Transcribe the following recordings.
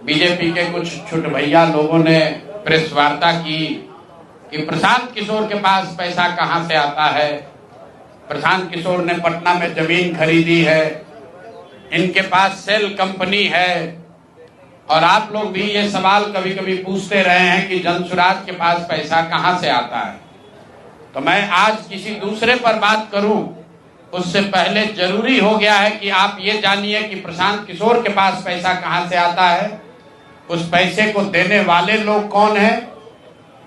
BJP के कुछ छुट भैया लोगों ने प्रेस वार्ता की कि प्रशांत किशोर के पास पैसा कहां से आता है। प्रशांत किशोर ने पटना में जमीन खरीदी है, इनके पास सेल कंपनी है। और आप लोग भी ये सवाल कभी कभी पूछते रहे हैं कि जनसुराज के पास पैसा कहां से आता है। तो मैं आज किसी दूसरे पर बात करूं उससे पहले जरूरी हो गया है कि आप ये जानिए कि प्रशांत किशोर के पास पैसा कहां से आता है, उस पैसे को देने वाले लोग कौन है,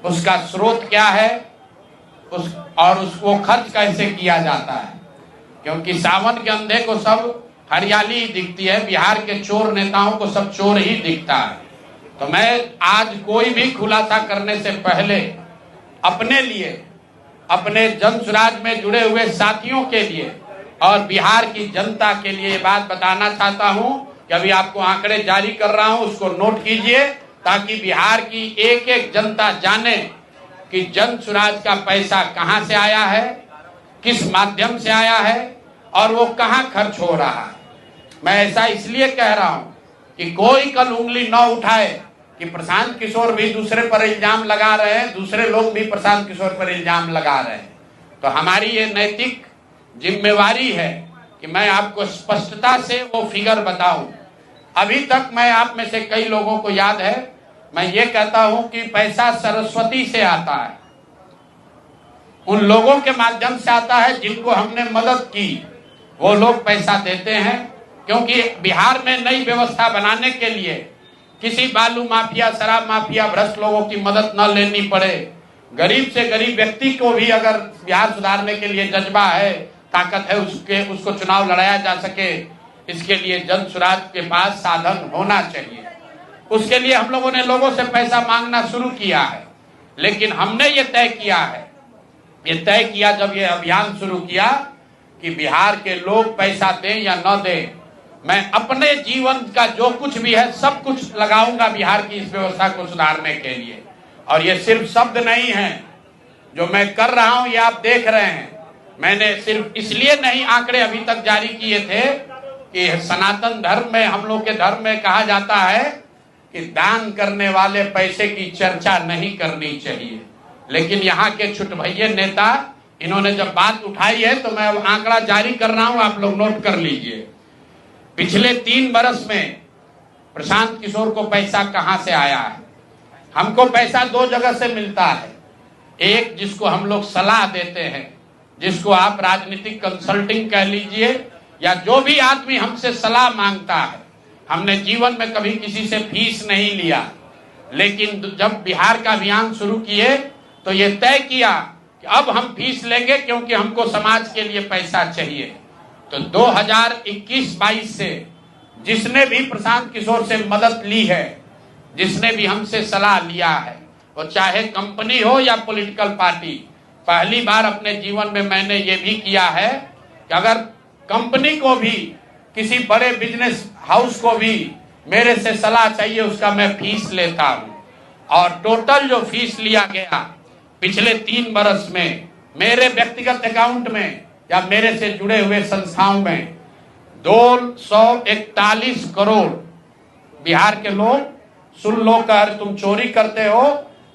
उसका स्रोत क्या है, और उसको खर्च कैसे किया जाता है। क्योंकि सावन के अंधे को सब हरियाली ही दिखती है, बिहार के चोर नेताओं को सब चोर ही दिखता है। तो मैं आज कोई भी खुलासा करने से पहले अपने लिए, अपने जनसुराज में जुड़े हुए साथियों के लिए और बिहार की जनता के लिए ये बात बताना चाहता हूं कि अभी आपको आंकड़े जारी कर रहा हूं, उसको नोट कीजिए ताकि बिहार की एक एक जनता जाने कि जनसुराज का पैसा कहां से आया है, किस माध्यम से आया है और वो कहां खर्च हो रहा है। मैं ऐसा इसलिए कह रहा हूं कि कोई कल उंगली न उठाए कि प्रशांत किशोर भी दूसरे पर इल्जाम लगा रहे हैं, दूसरे लोग भी प्रशांत किशोर पर इल्जाम लगा रहे हैं। तो हमारी ये नैतिक जिम्मेवारी है कि मैं आपको स्पष्टता से वो फिगर बताऊं। अभी तक मैं आप में से कई लोगों को याद है, मैं ये कहता हूं कि पैसा सरस्वती से आता है, उन लोगों के माध्यम से आता है जिनको हमने मदद की, वो लोग पैसा देते हैं। क्योंकि बिहार में नई व्यवस्था बनाने के लिए किसी बालू माफिया, शराब माफिया, भ्रष्ट लोगों की मदद न लेनी पड़े, गरीब से गरीब व्यक्ति को भी अगर बिहार सुधारने के लिए जज्बा है, ताकत है, उसको चुनाव लड़ाया जा सके, इसके लिए जनसुराज के पास साधन होना चाहिए। उसके लिए हम लोगों ने लोगों से पैसा मांगना शुरू किया है, लेकिन हमने ये तय किया जब ये अभियान शुरू किया कि बिहार के लोग पैसा दें या न दें, मैं अपने जीवन का जो कुछ भी है सब कुछ लगाऊंगा बिहार की इस व्यवस्था को सुधारने के लिए। और ये सिर्फ शब्द नहीं है जो मैं कर रहा हूं, ये आप देख रहे हैं। मैंने सिर्फ इसलिए नहीं आंकड़े अभी तक जारी किए थे कि सनातन धर्म में, हम लोग के धर्म में कहा जाता है कि दान करने वाले पैसे की चर्चा नहीं करनी चाहिए। लेकिन यहाँ के छुट भैये नेता, इन्होंने जब बात उठाई है तो मैं अब आंकड़ा जारी कर रहा हूं, आप लोग नोट कर लीजिए। पिछले 3 बरस में प्रशांत किशोर को पैसा कहां से आया है। हमको पैसा 2 जगह से मिलता है। एक, जिसको हम लोग सलाह देते हैं, जिसको आप राजनीतिक कंसल्टिंग कह लीजिए, या जो भी आदमी हमसे सलाह मांगता है। हमने जीवन में कभी किसी से फीस नहीं लिया, लेकिन जब बिहार का अभियान शुरू किए तो ये तय किया कि अब हम फीस लेंगे क्योंकि हमको समाज के लिए पैसा चाहिए। तो 2021-22 से जिसने भी प्रशांत किशोर से मदद ली है, जिसने भी हमसे सलाह लिया है, वो चाहे कंपनी हो या पॉलिटिकल पार्टी, पहली बार अपने जीवन में मैंने ये भी किया है कि अगर कंपनी को भी, किसी बड़े बिजनेस हाउस को भी मेरे से सलाह चाहिए, उसका मैं फीस लेता हूं। और टोटल जो फीस लिया गया पिछले 3 बरस में मेरे व्यक्तिगत अकाउंट में या मेरे से जुड़े हुए संस्थाओं में 241 करोड़। बिहार के लोग सुन लो, कर तुम चोरी करते हो,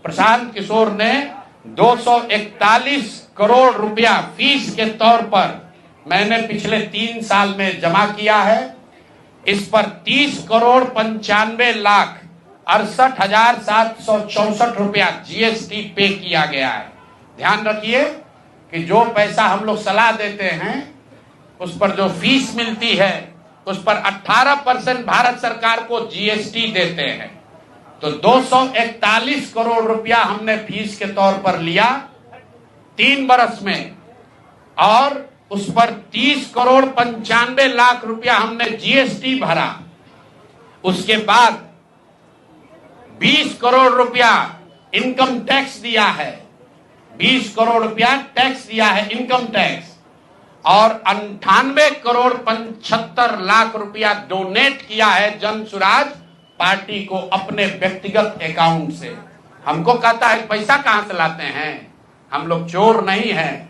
प्रशांत किशोर ने 241 करोड़ रुपया फीस के तौर पर मैंने पिछले 3 साल में जमा किया है। इस पर 30 करोड़ 95 लाख 68,764 रुपया जीएसटी पे किया गया है। ध्यान रखिए कि जो पैसा हम लोग सलाह देते हैं, उस पर जो फीस मिलती है, उस पर 18% भारत सरकार को जीएसटी देते हैं। तो 241 करोड़ रुपया हमने फीस के तौर पर लिया 3 बरस में, और उस पर 30 करोड़ 95 लाख रुपया हमने जीएसटी भरा। उसके बाद 20 करोड़ रुपया इनकम टैक्स दिया है, 20 करोड़ रुपया टैक्स दिया है, इनकम टैक्स, और 98 करोड़ 75 लाख रुपया डोनेट किया है जनसुराज पार्टी को अपने व्यक्तिगत अकाउंट से। हमको कहता है पैसा कहां से लाते हैं, हम लोग चोर नहीं हैं।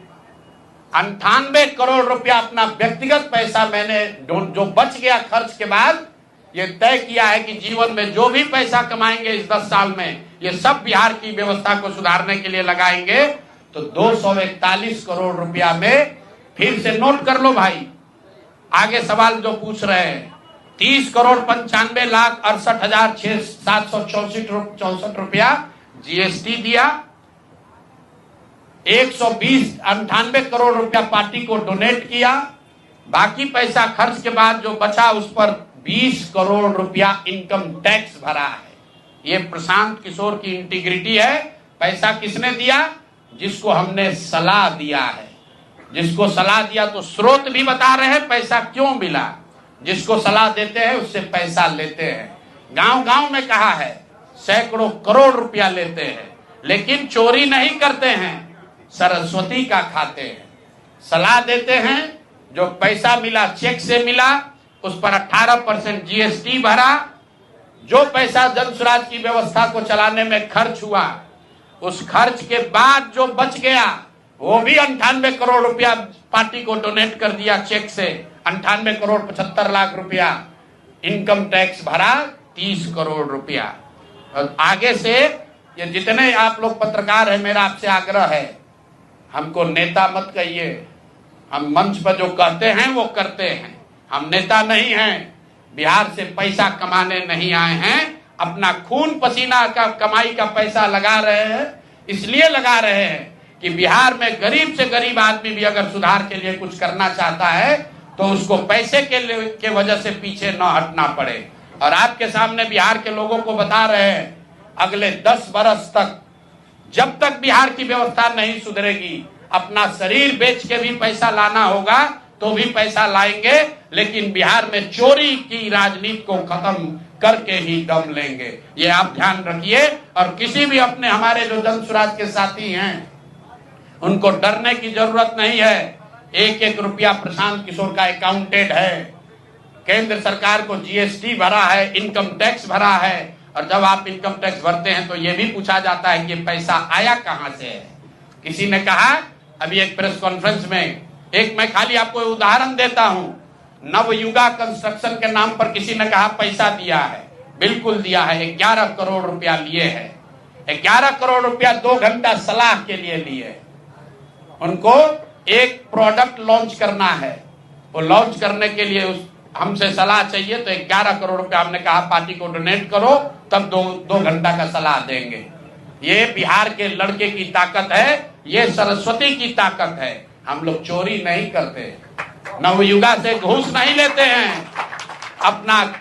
98 करोड़ रुपया अपना व्यक्तिगत पैसा मैंने, जो बच गया खर्च के बाद, ये तय किया है कि जीवन में जो भी पैसा कमाएंगे इस 10 साल में, ये सब बिहार की व्यवस्था को सुधारने के लिए लगाएंगे। तो 241 करोड़ रुपया में फिर से नोट कर लो भाई, आगे सवाल जो पूछ रहे हैं, 30,95,68,764 रुपया जीएसटी दिया, 198 करोड़ रुपया पार्टी को डोनेट किया, बाकी पैसा खर्च के बाद जो बचा उस पर 20 करोड़ रुपया इनकम टैक्स भरा है। ये प्रशांत किशोर की इंटीग्रिटी है। पैसा किसने दिया? जिसको हमने सलाह दिया है। जिसको सलाह दिया तो स्रोत भी बता रहे हैं पैसा क्यों मिला। जिसको सलाह देते हैं उससे पैसा लेते हैं। गांव गांव में कहा है, सैकड़ों करोड़ रुपया लेते हैं, लेकिन चोरी नहीं करते हैं, सरस्वती का खाते हैं। सलाह देते हैं, जो पैसा मिला चेक से मिला, उस पर 18% जीएसटी भरा, जो पैसा जन स्वराज की व्यवस्था को चलाने में खर्च हुआ, उस खर्च के बाद जो बच गया वो भी 98 करोड़ रुपया पार्टी को डोनेट कर दिया चेक से। 98 करोड़ 75 लाख रुपया इनकम टैक्स भरा, 30 करोड़ रुपया। और आगे से ये जितने आप लोग पत्रकार हैं, मेरा आपसे आग्रह है, हमको नेता मत कहिए। हम मंच पर जो कहते हैं वो करते हैं। हम नेता नहीं हैं, बिहार से पैसा कमाने नहीं आए हैं। अपना खून पसीना का कमाई का पैसा लगा रहे हैं। इसलिए लगा रहे हैं कि बिहार में गरीब से गरीब आदमी भी अगर सुधार के लिए कुछ करना चाहता है तो उसको पैसे के वजह से पीछे न हटना पड़े। और आपके सामने बिहार के लोगों को बता रहे हैं, अगले 10 बरस तक जब तक बिहार की व्यवस्था नहीं सुधरेगी, अपना शरीर बेच के भी पैसा लाना होगा तो भी पैसा लाएंगे, लेकिन बिहार में चोरी की राजनीति को खत्म करके ही दम लेंगे। ये आप ध्यान रखिए। और किसी भी अपने हमारे जो जन स्वराज के साथी हैं, उनको डरने की जरूरत नहीं है। 1-1 रुपया प्रशांत किशोर का अकाउंटेड है। केंद्र सरकार को जीएसटी भरा है, इनकम टैक्स भरा है। और जब आप इनकम टैक्स भरते हैं तो ये भी पूछा जाता है कि पैसा आया कहां से है। किसी ने कहा अभी एक प्रेस कॉन्फ्रेंस में, एक मैं खाली आपको उदाहरण देता हूं, नवयुगा कंस्ट्रक्शन के नाम पर किसी ने कहा पैसा दिया है। बिल्कुल दिया है, 11 करोड़ रुपया लिए है। 11 करोड़ रुपया 2 घंटा सलाह के लिए लिए। उनको एक प्रोडक्ट लॉन्च करना है, वो लॉन्च करने के लिए हमसे सलाह चाहिए, तो 11 करोड़ रुपया हमने कहा पार्टी को डोनेट करो, तब 2 घंटा का सलाह देंगे। ये बिहार के लड़के की ताकत है, ये सरस्वती की ताकत है। हम लोग चोरी नहीं करते, नवयुगा से घूस नहीं लेते हैं, अपना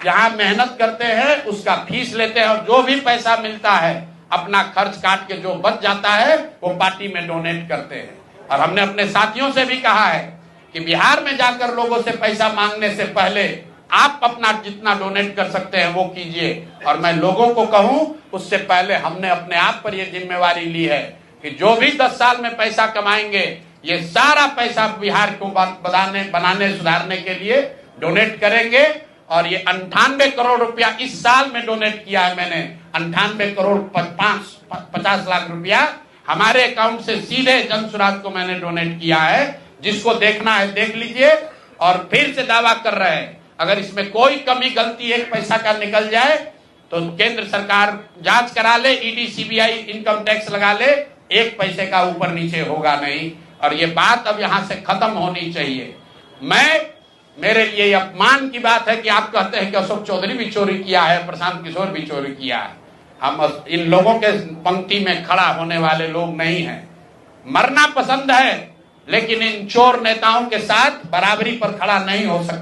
जहां मेहनत करते हैं उसका फीस लेते हैं, और जो भी पैसा मिलता है अपना खर्च काट के जो बच जाता है वो पार्टी में डोनेट करते हैं। और हमने अपने साथियों से भी कहा है कि बिहार में जाकर लोगों से पैसा मांगने से पहले आप अपना जितना डोनेट कर सकते हैं वो कीजिए। और मैं लोगों को कहूं, उससे पहले हमने अपने आप पर यह जिम्मेवारी ली है कि जो भी 10 साल में पैसा कमाएंगे, ये सारा पैसा बिहार को बनाने सुधारने के लिए डोनेट करेंगे। और ये 98 करोड़ रुपया इस साल में डोनेट किया है मैंने। 98 करोड़ 50 लाख रुपया हमारे अकाउंट से सीधे जन स्वराज को मैंने डोनेट किया है। जिसको देखना है देख लीजिए। और फिर से दावा कर रहे हैं, अगर इसमें कोई कमी गलती 1 पैसा का निकल जाए तो केंद्र सरकार जांच करा ले, ईडी सीबीआई इनकम टैक्स लगा ले, 1 पैसे का ऊपर नीचे होगा नहीं। और ये बात अब यहां से खत्म होनी चाहिए। मेरे लिए अपमान की बात है कि आप कहते हैं कि अशोक चौधरी भी चोरी किया है, प्रशांत किशोर भी चोरी किया है। हम इन लोगों के पंक्ति में खड़ा होने वाले लोग नहीं हैं। मरना पसंद है, लेकिन इन चोर नेताओं के साथ बराबरी पर खड़ा नहीं हो सकते।